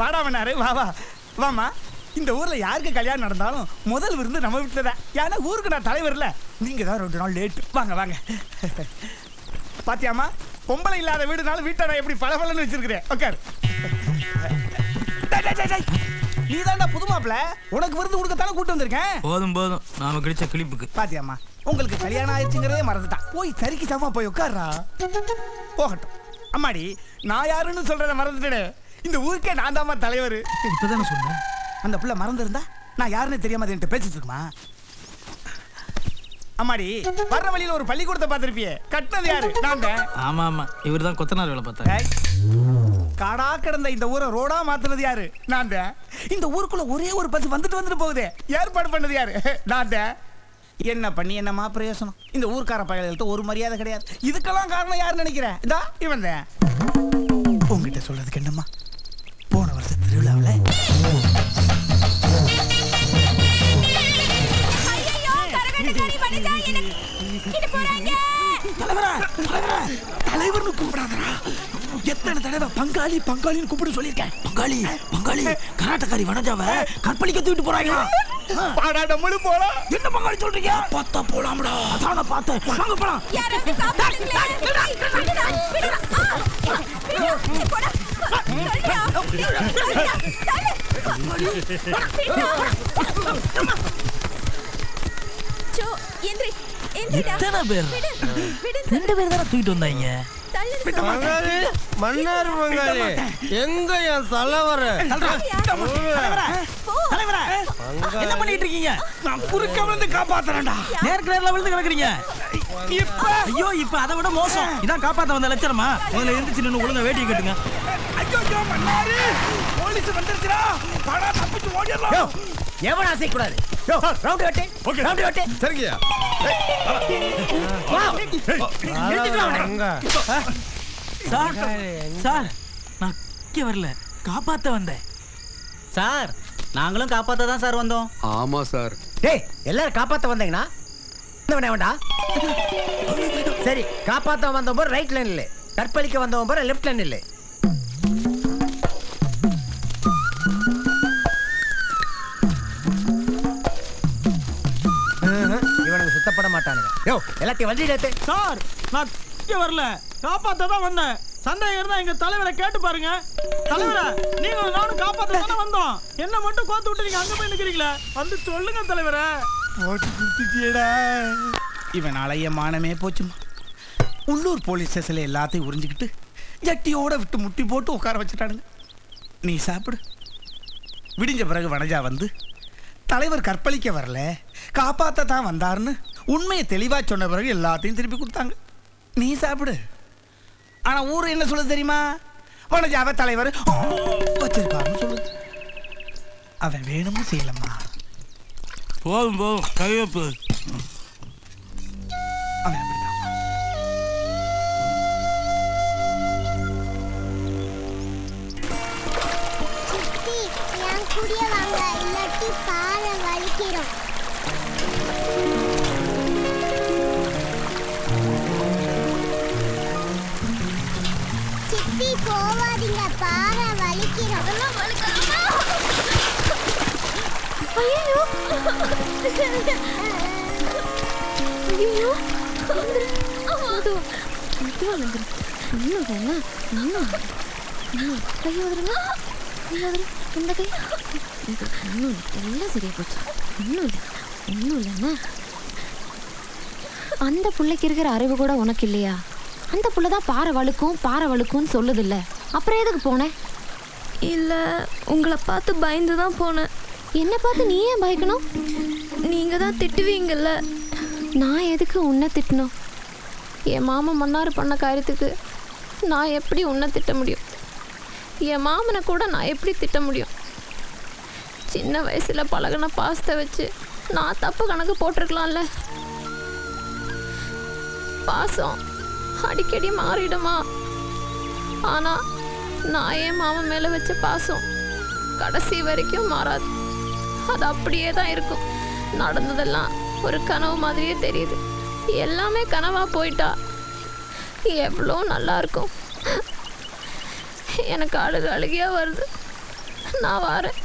பாடாமனாரு வா வா வாமா. இந்த ஊர்ல யாருக்கு கல்யாணம் நடந்தாலும் முதல் விருந்து நம்ம வீட்டுல தான். ஏன்னா ஊருக்கு நான் தலைவர்ல. நீங்க தான் 2 நாள் லேட்டு. வாங்க வாங்க. பாத்தியாமா, பொம்பளை இல்லாத வீடுனாலும் வீட்டை நான் எப்படி பளபளன்னு வச்சிருக்கிறேன். உட்கார். நீ தான்டா புது மாப்பிள்ள, உனக்கு விருந்து கொடுக்கத்தானே கூட்டு வந்திருக்கேன். போதும் போதும், நாம கிடைச்ச கிளிப்புக்கு. பாத்தியாமா, உங்களுக்கு கல்யாணம் ஆயிடுச்சுங்கிறதே மறந்துட்டான். போய் சரிக்கு சமா போய் உட்கார்றா. போகட்டும். அம்மாடி, நான் யாருன்னு சொல்றத மறந்துட்டேன். இந்த ஊருக்கே நான் தாமா தலைவர். இப்பதானே சொன்னேன். அந்த பிள்ளை மறந்துருந்தா நான் யாருன்னு தெரியாம என்கிட்ட பேசிட்டு இருக்குமா? அம்மாடி, வர்ற வழியில ஒரு பள்ளிக்கூடத்தை பார்த்திருப்பியே, கட்டினது யாரு? நான் தான். ஆமா ஆமா, இவர் தான் கொத்தனார் வேலை பார்த்தாரு. காடா கிடந்த இந்த ஊரை ரோடா மாத்துனது யாரு? நான் தான். இந்த ஊருக்குள்ள ஒரே ஒரு பஸ் வந்துட்டு போகுதே, ஏற்பாடு பண்ணது யாரு? நான் தான். என்ன பண்ணி என்னமா பிரயோசனம்? இந்த ஊர்க்கார பயல்கிட்ட ஒரு மரியாதை கிடையாது. இதுக்கெல்லாம் காரணம் யாருன்னு நினைக்கிறேன்? இதா இவன் தான். உங்ககிட்ட சொல்றதுக்கு என்னம்மா, போன வருஷம் திருவிழாவில் தலைவர்னு கூப்பிடாதடா. எத்தனை தடவை பங்காளி பங்காளின்னு கூப்பிட்டு சொல்லியிருக்கேன். பங்காளி பங்காளி கராட்டக்காரி வனஜாவை கற்பழிக்க தூக்கிட்டு போறாங்களா? பாடா நம்மளும் போலாம். என்ன பங்காளி சொல்றீங்க? பார்த்தா போலாம்டா. அதான பார்த்தேன். வாங்க போலாம். எத்தனை பேர்? 2 பேர் தானே தூக்கிட்டு வந்தாங்க. மன்னார் பங்காளி எங்க என் தலைவர்? என்ன பண்ணிட்டு இருக்கீங்க? நான் குறுக்க விழுந்து காப்பாத்துறேன்டா. நேருக்கு நேர்ல விழுந்து கிடக்குறீங்க. ஐயோ, இப்ப அதை விட மோசம். இதான் காப்பாத்த வந்த லட்சணமா? முதல்ல எந்திரிச்சு நின்னு ஒழுங்கா வேட்டியை கட்டுங்க. ஐயோ மன்னாரு, போலீஸ் வந்துருச்சுடா. பாடா தப்பிச்சு ஓடிடலாம். எவன் ஆசை கூடாது. ரவுண்ட் வெட்டு. ஓகே, ரவுண்ட் வெட்டு. சரிங்கயா. வா. சார் சார், நான் இங்க வரல, காப்பாத்த வந்தேன். சார், நாங்களும் காப்பாத்த தான் சார் வந்தோம். ஆமா சார். டேய், எல்லாரும் காப்பாத்த வந்தீங்கன்னா வேண்டா. சரி, காப்பாத்த வந்தவன் ரைட் லைன் இல்ல, கற்பழிக்க வந்தவன் லெஃப்ட் லைன் இல்ல. இவனுக்கு சுத்தப்பட மாட்டானுங்க. யோ, எல்லாத்தையும் வண்டியில ஏத்து. சார், நான் இங்க வரல, காப்பாத்த தான் வந்தேன். சந்தேகம் இருந்தா எங்க தலைவரை கேட்டு பாருங்க. தலைவரை, நீங்க நானும் காப்பாத்த தானே வந்தோம். என்ன மட்டும் கோத்து விட்டு நீங்க அங்க போய் நிக்கிறீங்களா? வந்து சொல்லுங்க தலைவரை. இவன் அலைய மானமே போச்சுமா. உள்ளூர் போலீஸ் ஸ்டேஷன்ல எல்லாத்தையும் உறிஞ்சிக்கிட்டு ஜட்டியோட விட்டு முட்டி போட்டு உட்கார வச்சுட்டானுங்க. நீ சாப்பிடு. விடிஞ்ச பிறகு வனஜா வந்து தலைவர் கற்பழிக்க வரல, காப்பாத்த தான் வந்தாருன்னு உண்மையை தெளிவா சொன்ன பிறகு எல்லாத்தையும் திருப்பி கொடுத்தாங்க. நீ சாப்பிடு. ஆனா ஊர் என்ன சொல்லுது தெரியுமா? வனஜாவை தலைவர் வச்சிருக்காருன்னு சொல்லுது. அவன் வேணும்னு செய்யலம்மா. போதும் போதும், கையப்பு. அவன் அப்படிதான். குடிய வாங்க, இல்லாட்டி பால வலிக்கிறோம். சித்தி போவாதீங்க, பார வலிக்கிறோம். அதெல்லாம் வலிக்காமா? ஐயோ ஐயோ, இந்த கை ஒன்றும் எல்லாம் சரியா போச்சு. ஒன்றும் இல்லைண்ணா. அந்த பிள்ளைக்கு இருக்கிற அறிவு கூட உனக்கு இல்லையா? அந்த பிள்ளை தான் பாறை வழுக்கும்னு சொல்லுது இல்லை. அப்புறம் எதுக்கு போனேன்? இல்லை, உங்களை பார்த்து பயந்து தான் போனேன். என்னை பார்த்து நீ ஏன் பயக்கணும்? நீங்கள் தான் திட்டுவீங்கல்ல. நான் எதுக்கு உன்னை திட்டணும்? என் மாமா மன்னார் பண்ண காரியத்துக்கு நான் எப்படி உன்னை திட்ட முடியும்? என் மாமனை கூட நான் எப்படி திட்ட முடியும்? சின்ன வயசில் பழகின பாசத்தை வச்சு நான் தப்பு கணக்கு போட்டிருக்கலாம்ல. பாசம் அடிக்கடி மாறிடுமா? ஆனால் நான் என் மாமன் மேலே வச்ச பாசம் கடைசி வரைக்கும் மாறாது. அது அப்படியே தான் இருக்கும். நடந்ததெல்லாம் ஒரு கனவு மாதிரியே தெரியுது. எல்லாமே கனவா போயிட்டா எவ்வளோ நல்லா இருக்கும். எனக்கு அழுகையா வருது. நான் வரேன்.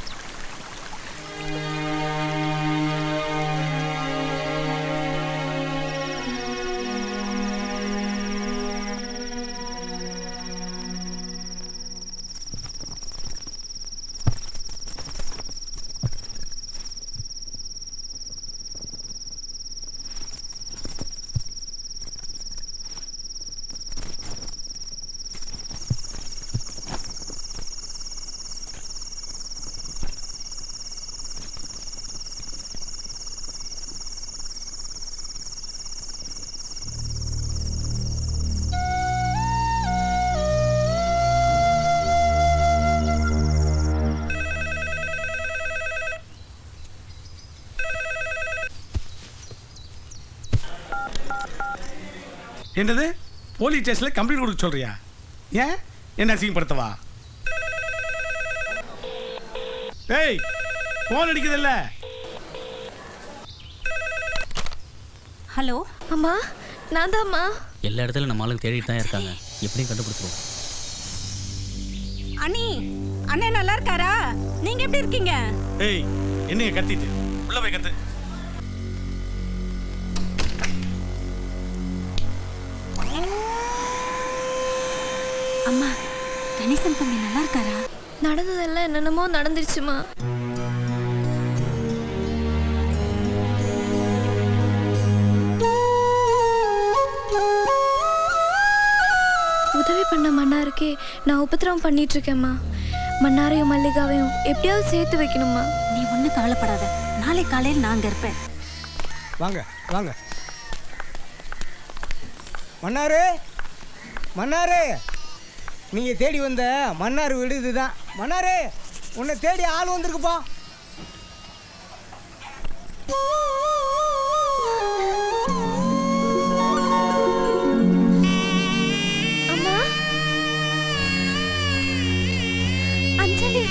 என்னது போலீஸ் ஸ்டேஷன்ல கம்ப்ளைண்ட் கொடுக்க சொல்றியா? ஏன் என்ன அசிங்கப்படுத்தவா? ஏய் போன் அடிக்குதுல்ல. ஹலோ அம்மா, நான் தான்மா. எல்லா இடத்துல நம்ம ஆளுங்க தேடிட்டு தான் இருக்காங்க. எப்படியும் கண்டுபிடிச்சிருவோம். அண்ணி, அண்ணே நல்லா இருக்காரா? நீங்க எப்படி இருக்கீங்க? ஏய் என்னைய கத்திட்டு உள்ள போய் கத்து. அம்மா, கணேசன் தம்பி நல்லா இருக்காரா? நடந்ததெல்லாம் என்னென்னமோ நடந்துருச்சுமா. உதவி பண்ண மன்னாருக்கே நான் உபத்திரவம் பண்ணிட்டு இருக்கேம்மா. மன்னாரையும் மல்லிகாவையும் எப்படியாவது சேர்த்து வைக்கணுமா. நீ ஒன்றும் கவலைப்படாத, நாளை காலையில் நான் அங்கே இருப்பேன். வாங்க வாங்க. மன்னாரு, மன்னாரு, நீங்க தேடி வந்த மன்னார் வீடு இதுதான். மன்னாரு, உன்னை தேடி ஆள் வந்திருக்குப்பா. அம்மா, அஞ்சலி.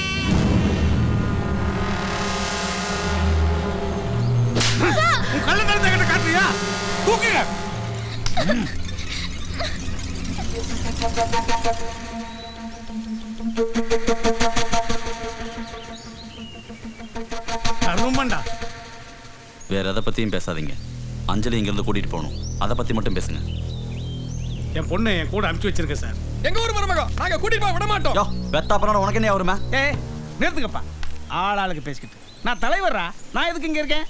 உன் கள்ள தரத்தை கிட்ட காட்டுறியா? தூக்குங்க. வேற எதை பத்தியும் பேசாதீங்க. அஞ்சலி இங்க இருந்து கூட்டிட்டு போகணும். அதை பத்தி மட்டும் பேசுங்க. என் பொண்ணு என் கூட அனுப்பிச்சு வச்சிருக்கேன் சார். எங்க ஊர் மருமகம் நாங்க கூட்டிட்டு போக விட மாட்டோம். யோ பெத்தா பண்ணா உனக்கு என்ன வருமா? நிறுத்துக்கப்பா. ஆளாளுக்கு பேசிக்கிட்டு. நான் தலைவர்ரா, நான் எதுக்கு இங்க இருக்கேன்?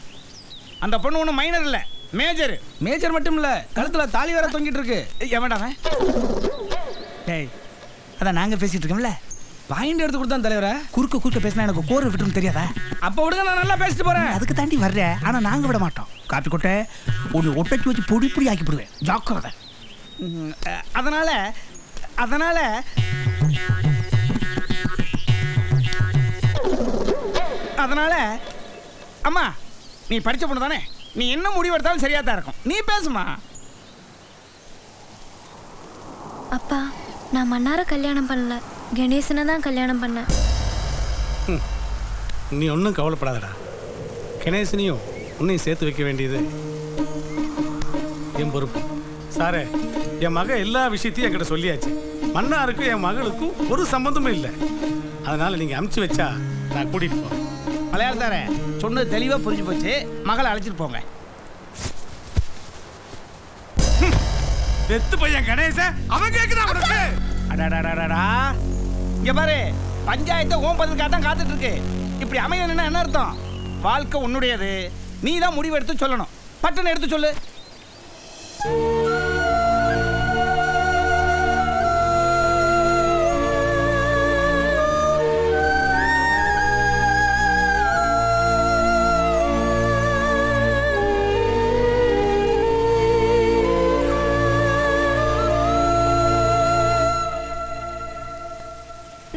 அந்த பொண்ணு ஒன்றும் மைனர் இல்லை, மேஜர். மேஜர் மட்டும் இல்ல, கழுத்துல தாலி வேற தொங்கிட்டு இருக்கு. எவன்டாவன்? டேய் அதான் நாங்கள் பேசிட்டு இருக்கோம்ல. பாயிண்ட் எடுத்து கொடுத்தான் தலைவரை. குறுக்க பேசினா எனக்கு கோர் விட்டுரும் தெரியாதா? அப்ப விடுங்க, நான் நல்லா பேசிட்டு போறேன். அதுக்கு தாண்டி வர்றேன், ஆனா நாங்க விட மாட்டோம். காப்பி கொட்டை ஒன்று ஒட்டைக்கு வச்சு பொடி பொடி ஆக்கி போடுவேன். ஜாக்கிரதை. அதனால அதனால அதனால அம்மா, நீ படிச்ச பொண்ணு தானே, நீ என்ன முடிவு எடுத்தாலும் சரியா தான் இருக்கும். நீ பேசுமா. அப்பா, நான் மன்னாரை கல்யாணம் பண்ணல, கணேசனை தான் கல்யாணம் பண்ணேன். நீ ஒன்றும் கவலைப்படாதடா. கணேசனையும் உன்னையும் சேர்த்து வைக்க வேண்டியது என் பொறுப்பு. சாரே, என் மக எல்லா விஷயத்தையும் என்கிட்ட சொல்லியாச்சு. மன்னாருக்கும் என் மகளுக்கும் ஒரு சம்பந்தமும் இல்லை. அதனால நீங்க அமுச்சு வச்சா நான் கூட்டிட்டு போறேன். மலையாளத்தாரே சொன்னது தெளிவா புரிஞ்சு போச்சு. மகளை அழைச்சிட்டு போங்க. வெத்து பையன் கணேச, அவன் கேக்குதா உனக்கு? அடாடாடாடா, இங்க பாரு, பஞ்சாயத்தை ஓம் பதிலுக்காக தான் காத்துட்டு இருக்கு. இப்படி அமையணும்னா என்ன அர்த்தம்? வாழ்க்கை உன்னுடையது, நீ தான் முடிவு எடுத்து சொல்லணும். பட்டுன்னு எடுத்து சொல்லு.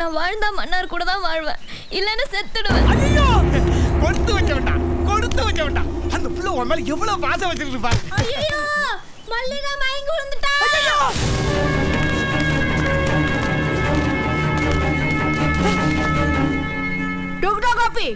நான் வாழ்ந்தா மன்னார் கூட தான் வாழ்வேன், இல்லைன்னு செத்துடுவேன். ஐயோ, கொடுத்து வச்ச வேண்டாம், கொடுத்து வச்ச வேண்டாம். அந்த புள்ள உன் மேல எவ்வளவு பாசம் வச்சிருக்கு பாரு. ஐயோ, மல்லிகா மயங்கி விழுந்துட்டா. Doctor copy